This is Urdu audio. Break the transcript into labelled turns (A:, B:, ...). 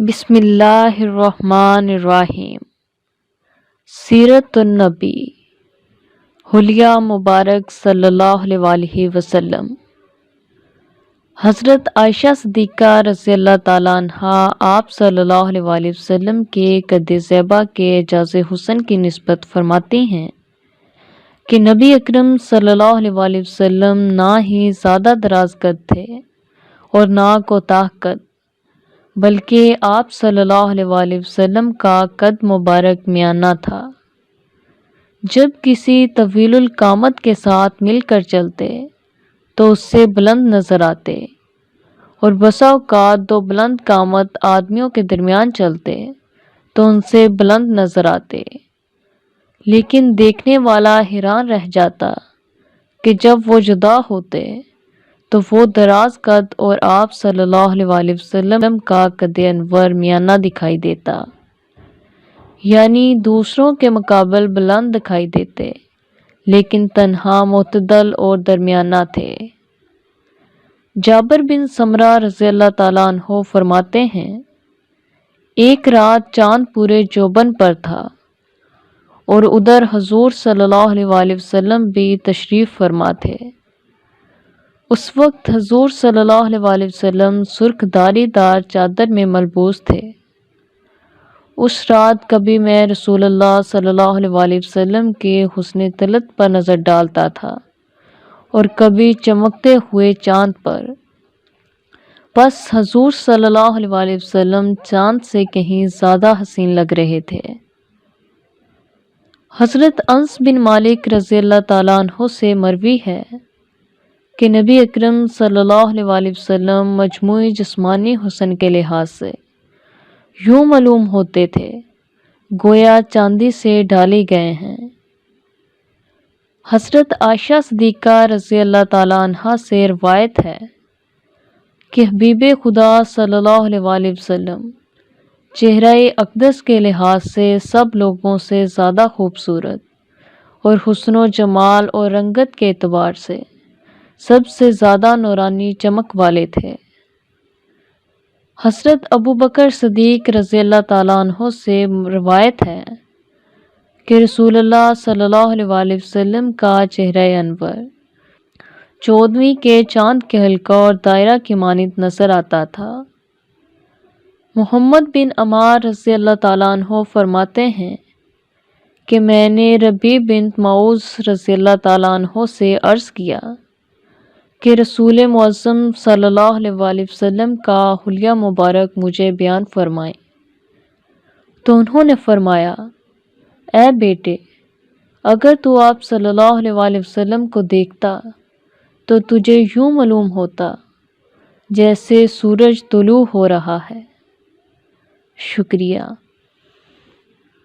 A: بسم اللہ الرحمن الرحیم۔ سیرت النبی حلیہ مبارک صلی اللہ علیہ وسلم۔ حضرت عائشہ صدیقہ رضی اللہ تعالیٰ عنہا آپ صلی اللہ علیہ وسلم کے قد زیبا کے اعجاز حسن کی نسبت فرماتی ہیں کہ نبی اکرم صلی اللہ علیہ وسلم نہ ہی زیادہ دراز قد تھے اور نہ کوتاہ قد، بلکہ آپ صلی اللہ علیہ وسلم کا قد مبارک میانہ تھا۔ جب کسی طویل القامت کے ساتھ مل کر چلتے تو اس سے بلند نظر آتے، اور بسا اوقات دو بلند قامت آدمیوں کے درمیان چلتے تو ان سے بلند نظر آتے، لیکن دیکھنے والا حیران رہ جاتا کہ جب وہ جدا ہوتے تو وہ دراز قد اور آپ صلی اللہ علیہ وسلم کا قد انور میانہ دکھائی دیتا، یعنی دوسروں کے مقابل بلند دکھائی دیتے لیکن تنہا معتدل اور درمیانہ تھے۔ جابر بن سمرہ رضی اللہ تعالیٰ عنہ فرماتے ہیں، ایک رات چاند پورے جوبن پر تھا اور ادھر حضور صلی اللہ علیہ وسلم بھی تشریف فرما تھے۔ اس وقت حضور صلی اللہ علیہ وسلم سرخ داری دار چادر میں ملبوس تھے۔ اس رات کبھی میں رسول اللہ صلی اللہ علیہ وسلم کے حسن طلعت پر نظر ڈالتا تھا اور کبھی چمکتے ہوئے چاند پر، بس حضور صلی اللہ علیہ وسلم چاند سے کہیں زیادہ حسین لگ رہے تھے۔ حضرت انس بن مالک رضی اللہ تعالیٰ عنہ سے مروی ہے کہ نبی اکرم صلی اللہ علیہ وسلم مجموعی جسمانی حسن کے لحاظ سے یوں معلوم ہوتے تھے گویا چاندی سے ڈالے گئے ہیں۔ حضرت عائشہ صدیقہ رضی اللہ تعالیٰ عنہا سے روایت ہے کہ حبیب خدا صلی اللہ علیہ وسلم چہرہ اقدس کے لحاظ سے سب لوگوں سے زیادہ خوبصورت اور حسن و جمال اور رنگت کے اعتبار سے سب سے زیادہ نورانی چمک والے تھے۔ حضرت ابو بکر صدیق رضی اللہ تعالیٰ عنہ سے روایت ہے کہ رسول اللہ صلی اللہ علیہ وسلم کا چہرہ انور 14ویں کے چاند کے حلقہ اور دائرہ کی مانند نظر آتا تھا۔ محمد بن عمار رضی اللہ تعالیٰ عنہ فرماتے ہیں کہ میں نے ربیع بنت معوذ رضی اللہ تعالیٰ عنہ سے عرض کیا کہ رسول معظم صلی اللہ علیہ وسلم کا حلیہ مبارک مجھے بیان فرمائیں، تو انہوں نے فرمایا، اے بیٹے، اگر تو آپ صلی اللہ علیہ وسلم کو دیکھتا تو تجھے یوں معلوم ہوتا جیسے سورج طلوع ہو رہا ہے۔ شکریہ۔